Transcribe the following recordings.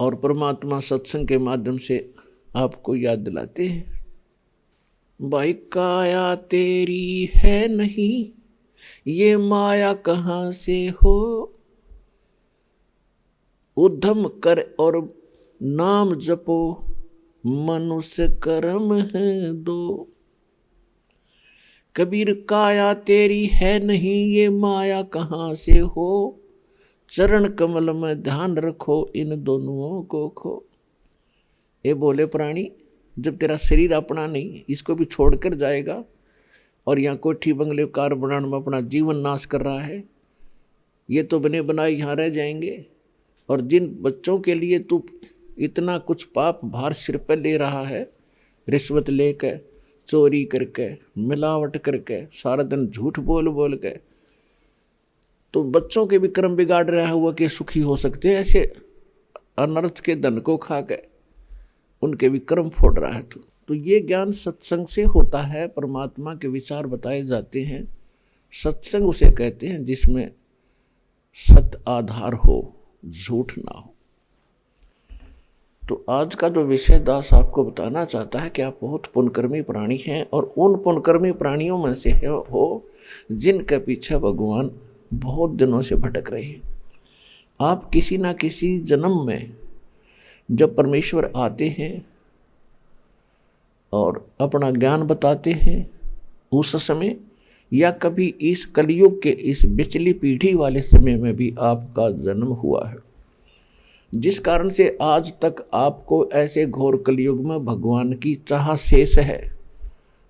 और परमात्मा सत्संग के माध्यम से आपको याद दिलाते हैं, भाई काया तेरी है नहीं, ये माया कहाँ से हो। उद्यम कर और नाम जपो, मनुष्य कर्म है दो। कबीर काया तेरी है नहीं, ये माया कहाँ से हो। चरण कमल में ध्यान रखो, इन दोनों को खो। ये बोले प्राणी, जब तेरा शरीर अपना नहीं, इसको भी छोड़कर जाएगा और यहाँ कोठी बंगले कार बनाने में अपना जीवन नाश कर रहा है, ये तो बने बनाए यहाँ रह जाएंगे। और जिन बच्चों के लिए तू इतना कुछ पाप भार सिर पर ले रहा है, रिश्वत लेकर, चोरी करके, मिलावट करके, सारा दिन झूठ बोल बोल के, तो बच्चों के भी कर्म बिगाड़ रहा हुआ कि सुखी हो सकते हैं। ऐसे अनर्थ के धन को खा के उनके भी कर्म फोड़ रहा है। तो ये ज्ञान सत्संग से होता है, परमात्मा के विचार बताए जाते हैं। सत्संग उसे कहते हैं जिसमें सत आधार हो, झूठ ना हो। तो आज का जो विषय दास आपको बताना चाहता है कि आप बहुत पुण्यकर्मी प्राणी हैं और उन पुण्यकर्मी प्राणियों में से हो जिनके पीछे भगवान बहुत दिनों से भटक रहे हैं। आप किसी ना किसी जन्म में जब परमेश्वर आते हैं और अपना ज्ञान बताते हैं, उस समय या कभी इस कलयुग के इस बिचली पीढ़ी वाले समय में भी आपका जन्म हुआ है, जिस कारण से आज तक आपको ऐसे घोर कलयुग में भगवान की चाह शेष है।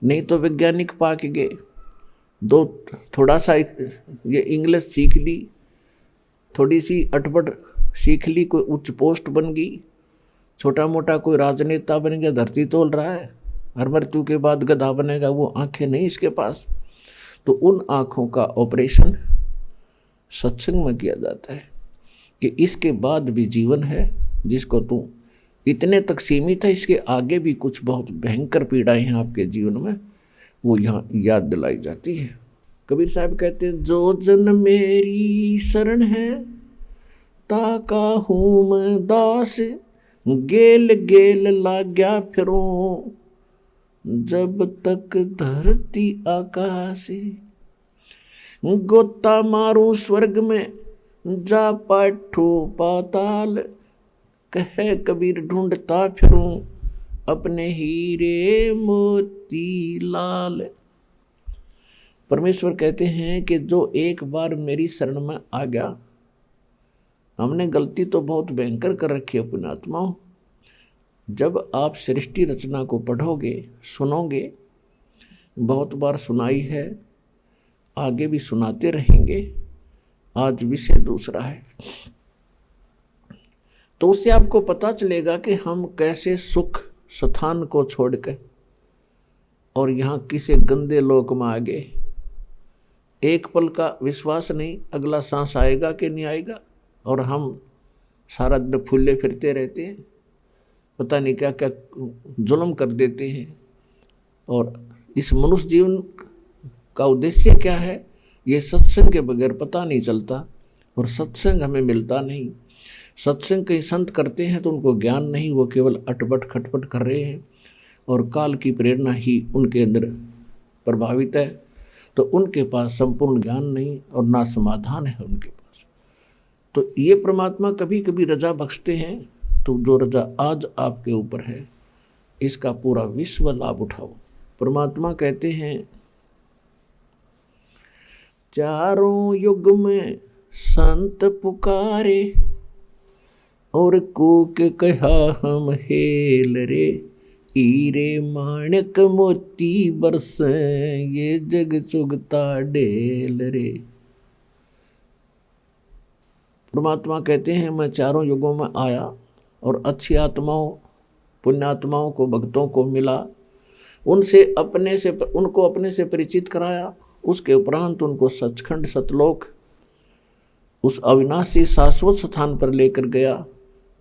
नहीं तो वैज्ञानिक पाके गए, दो थोड़ा सा ये इंग्लिश सीख ली, थोड़ी सी अटपट सीख ली, कोई उच्च पोस्ट बन गई, छोटा मोटा कोई राजनेता बन गया, धरती तोल रहा है, हर मृत्यु के बाद गधा बनेगा, वो आंखें नहीं इसके पास। तो उन आँखों का ऑपरेशन सत्संग में किया जाता है कि इसके बाद भी जीवन है, जिसको तू इतने तक सीमित है, इसके आगे भी कुछ बहुत भयंकर पीड़ाएं हैं आपके जीवन में, वो यहाँ याद दिलाई जाती है। कबीर साहब कहते हैं, जो जन मेरी शरण है, ताका हूँ मैं दास, गेल गेल लाग्या फिरूं, जब तक धरती आकाश। गोता मारूं स्वर्ग में, जा पाठो पाताल, कहे कबीर ढूंढता फिरूं, अपने हीरे मोती लाल। परमेश्वर कहते हैं कि जो एक बार मेरी शरण में आ गया, हमने गलती तो बहुत भयंकर कर रखी है पुण्यात्माओं। जब आप सृष्टि रचना को पढ़ोगे, सुनोगे, बहुत बार सुनाई है, आगे भी सुनाते रहेंगे, आज विषय दूसरा है, तो उससे आपको पता चलेगा कि हम कैसे सुख स्थान को छोड़कर और यहाँ किसी गंदे लोक में आ गए। एक पल का विश्वास नहीं, अगला सांस आएगा कि नहीं आएगा, और हम सारा दिन फूले फिरते रहते हैं, पता नहीं क्या क्या जुल्म कर देते हैं। और इस मनुष्य जीवन का उद्देश्य क्या है, ये सत्संग के बगैर पता नहीं चलता, और सत्संग हमें मिलता नहीं। सत्संग कई संत करते हैं तो उनको ज्ञान नहीं, वो केवल अटपट खटपट कर रहे हैं और काल की प्रेरणा ही उनके अंदर प्रभावित है, तो उनके पास संपूर्ण ज्ञान नहीं और ना समाधान है उनके पास। तो ये परमात्मा कभी कभी रजा बख्शते हैं, तो जो रजा आज आपके ऊपर है, इसका पूरा विश्व लाभ उठाओ। परमात्मा कहते हैं, चारों युग में संत पुकारे, और कूक कहा हम हेल रे, हीरे माणक मोती बरसे, ये जग चुगता ढेल रे। परमात्मा कहते हैं, मैं चारों युगों में आया और अच्छी आत्माओं, पुण्यात्माओं को, भक्तों को मिला, उनसे उनको अपने से परिचित कराया। उसके उपरांत उनको सचखंड सतलोक, उस अविनाशी शाश्वत स्थान पर लेकर गया,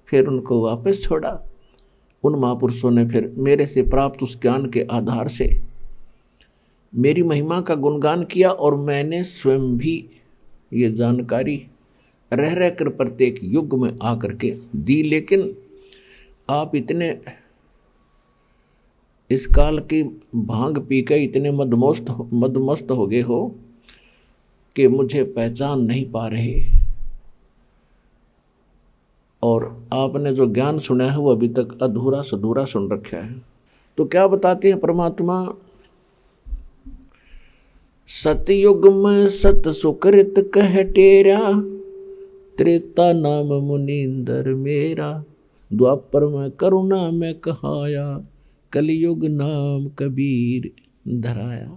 फिर उनको वापस छोड़ा। उन महापुरुषों ने फिर मेरे से प्राप्त उस ज्ञान के आधार से मेरी महिमा का गुणगान किया, और मैंने स्वयं भी ये जानकारी रह रह कर प्रत्येक युग में आकर के दी। लेकिन आप इतने इस काल की भांग पी के इतने मदमस्त हो गए हो कि मुझे पहचान नहीं पा रहे, और आपने जो ज्ञान सुना है वो अभी तक अधूरा सधूरा सुन रखा है। तो क्या बताते हैं परमात्मा, सतयुग में सत सुकृत कह टेरा, त्रेता नाम मुनींदर मेरा, द्वापर में करुणा में कहाया, कलयुग नाम कबीर धराया।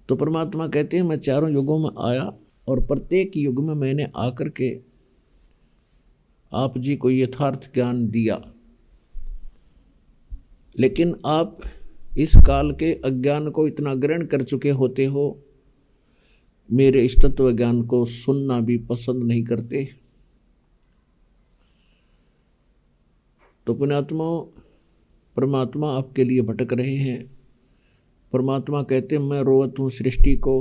तो परमात्मा कहते हैं मैं चारों युगों में आया और प्रत्येक युग में मैंने आकर के आप जी को यथार्थ ज्ञान दिया, लेकिन आप इस काल के अज्ञान को इतना ग्रहण कर चुके होते हो, मेरे इस तत्व ज्ञान को सुनना भी पसंद नहीं करते। तो पुण्यात्मा, परमात्मा आपके लिए भटक रहे हैं। परमात्मा कहते हैं मैं रोवत हूँ सृष्टि को,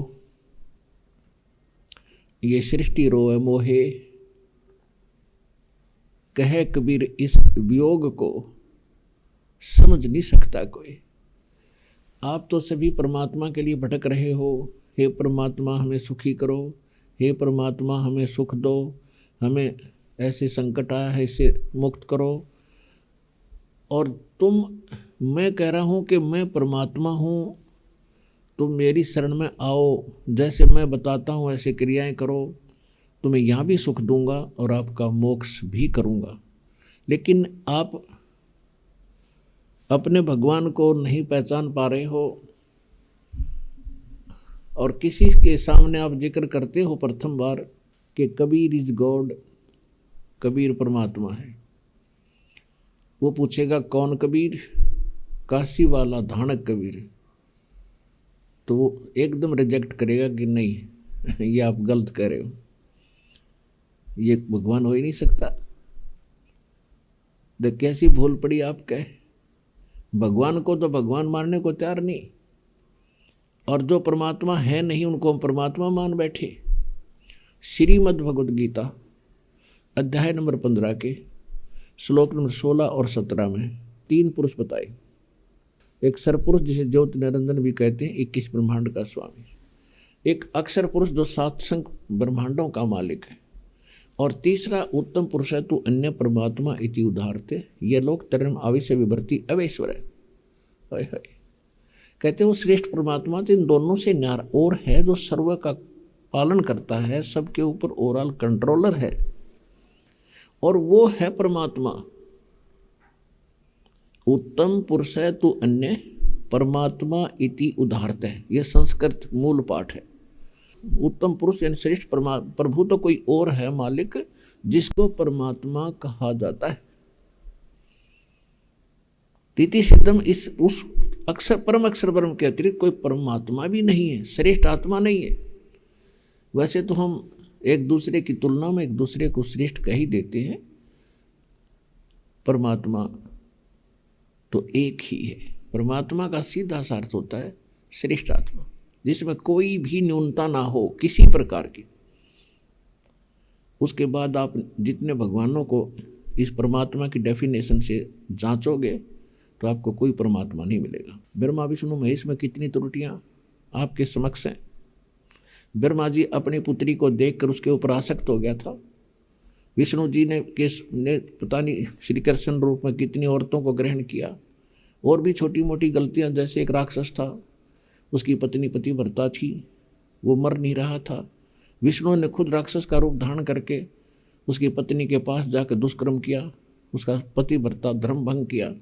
ये सृष्टि रोए मोहे, कहे कबीर इस वियोग को समझ नहीं सकता कोई। आप तो सभी परमात्मा के लिए भटक रहे हो। हे परमात्मा हमें सुखी करो, हे परमात्मा हमें सुख दो, हमें ऐसे संकट आया है इससे मुक्त करो। और मैं कह रहा हूँ कि मैं परमात्मा हूँ, तुम मेरी शरण में आओ, जैसे मैं बताता हूँ ऐसे क्रियाएं करो, तुम्हें यहाँ भी सुख दूंगा और आपका मोक्ष भी करूँगा। लेकिन आप अपने भगवान को नहीं पहचान पा रहे हो और किसी के सामने आप जिक्र करते हो प्रथम बार कि कबीर इज गॉड, कबीर परमात्मा है। वो पूछेगा कौन कबीर? काशी वाला धानक कबीर। तो वो एकदम रिजेक्ट करेगा कि नहीं ये आप गलत कह रहे हो, ये भगवान हो ही नहीं सकता। तो कैसी भूल पड़ी आप कहे, भगवान को तो भगवान मानने को तैयार नहीं, और जो परमात्मा है नहीं उनको हम परमात्मा मान बैठे। श्रीमद् भगवद गीता अध्याय नंबर 15 के श्लोक नंबर 16 और 17 में 3 पुरुष बताए। एक सरपुरुष जिसे ज्योति निरंजन भी कहते हैं, 21 ब्रह्मांड का स्वामी। एक अक्षर पुरुष जो 7 ब्रह्मांडों का मालिक है, और तीसरा उत्तम पुरुष है तू अन्य परमात्मा इति उदाहरते, ये लोग तरम आविश्य विभर्ति अवैश्वर है। कहते वो श्रेष्ठ परमात्मा तो इन दोनों से न्यार और है, जो सर्व का पालन करता है, सबके ऊपर ओवरऑल कंट्रोलर है, और वो है परमात्मा। उत्तम पुरुष है तू अन्य परमात्मा इति उदाहरते है, यह संस्कृत मूल पाठ है। उत्तम पुरुष यानी श्रेष्ठ प्रभु तो कोई और है मालिक, जिसको परमात्मा कहा जाता है। तिथि सिद्धम, इस उस अक्षर परम अक्षर ब्रह्म के अतिरिक्त कोई परमात्मा भी नहीं है, श्रेष्ठ आत्मा नहीं है। वैसे तो हम एक दूसरे की तुलना में एक दूसरे को श्रेष्ठ कह ही देते हैं, परमात्मा तो एक ही है। परमात्मा का सीधा सा अर्थ होता है श्रेष्ठ आत्मा, जिसमें कोई भी न्यूनता ना हो किसी प्रकार की। उसके बाद आप जितने भगवानों को इस परमात्मा की डेफिनेशन से जांचोगे तो आपको कोई परमात्मा नहीं मिलेगा। ब्रह्मा विष्णु महेश में कितनी त्रुटियां आपके समक्ष हैं। ब्रह्मा जी अपनी पुत्री को देखकर उसके ऊपर आसक्त हो गया था। विष्णु जी ने पता नहीं श्री कृष्ण रूप में कितनी औरतों को ग्रहण किया, और भी छोटी मोटी गलतियां, जैसे एक राक्षस था, उसकी पत्नी पतिव्रता थी, वो मर नहीं रहा था। विष्णु ने खुद राक्षस का रूप धारण करके उसकी पत्नी के पास जाकर दुष्कर्म किया, उसका पतिव्रता धर्म भंग किया,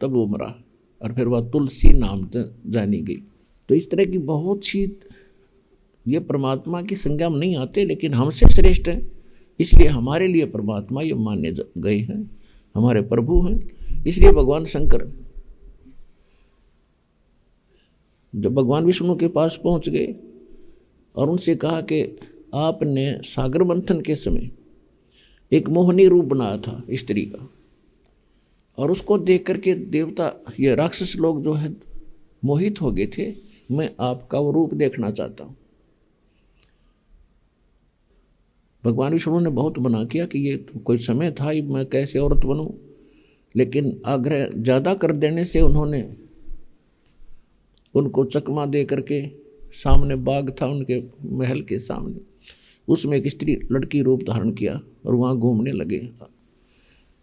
तब वो मरा, और फिर वह तुलसी नाम जानी गई। तो इस तरह की बहुत सी, ये परमात्मा की संज्ञा में नहीं आते, लेकिन हमसे श्रेष्ठ हैं, इसलिए हमारे लिए परमात्मा ये माने गए हैं, हमारे प्रभु हैं। इसलिए भगवान शंकर जब भगवान विष्णु के पास पहुंच गए और उनसे कहा कि आपने सागर मंथन के समय एक मोहनी रूप बनाया था स्त्री का, और उसको देख करके देवता, ये राक्षस लोग जो है मोहित हो गए थे, मैं आपका वो रूप देखना चाहता हूँ। भगवान विष्णु ने बहुत मना किया कि ये कोई समय था ही, मैं कैसे औरत बनूं, लेकिन आग्रह ज़्यादा कर देने से उन्होंने उनको चकमा दे करके, सामने बाग था उनके महल के सामने, उसमें एक स्त्री लड़की रूप धारण किया और वहाँ घूमने लगे।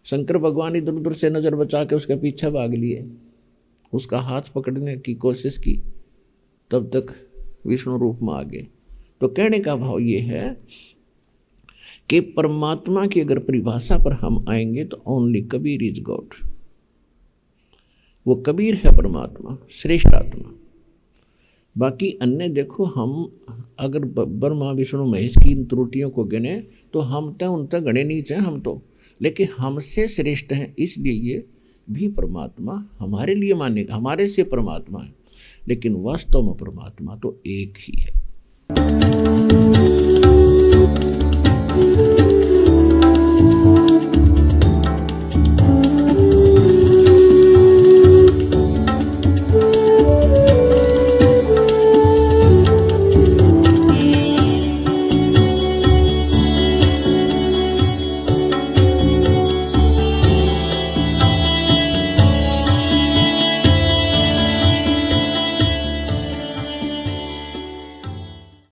शंकर भगवान इधर उधर से नज़र बचा के उसके पीछे भाग लिए, उसका हाथ पकड़ने की कोशिश की, तब तक विष्णु रूप में आ गए। तो कहने का भाव ये है कि परमात्मा की अगर परिभाषा पर हम आएंगे तो ओनली कबीर इज गॉड। वो कबीर है परमात्मा, श्रेष्ठ आत्मा। बाकी अन्य देखो, हम अगर ब्रह्मा विष्णु महेश की इन त्रुटियों को गिने तो हम तो उन तक गणे नीचे हैं हम तो, लेकिन हमसे श्रेष्ठ हैं, इसलिए ये भी परमात्मा हमारे लिए मानेगा, हमारे से परमात्मा है, लेकिन वास्तव में परमात्मा तो एक ही है।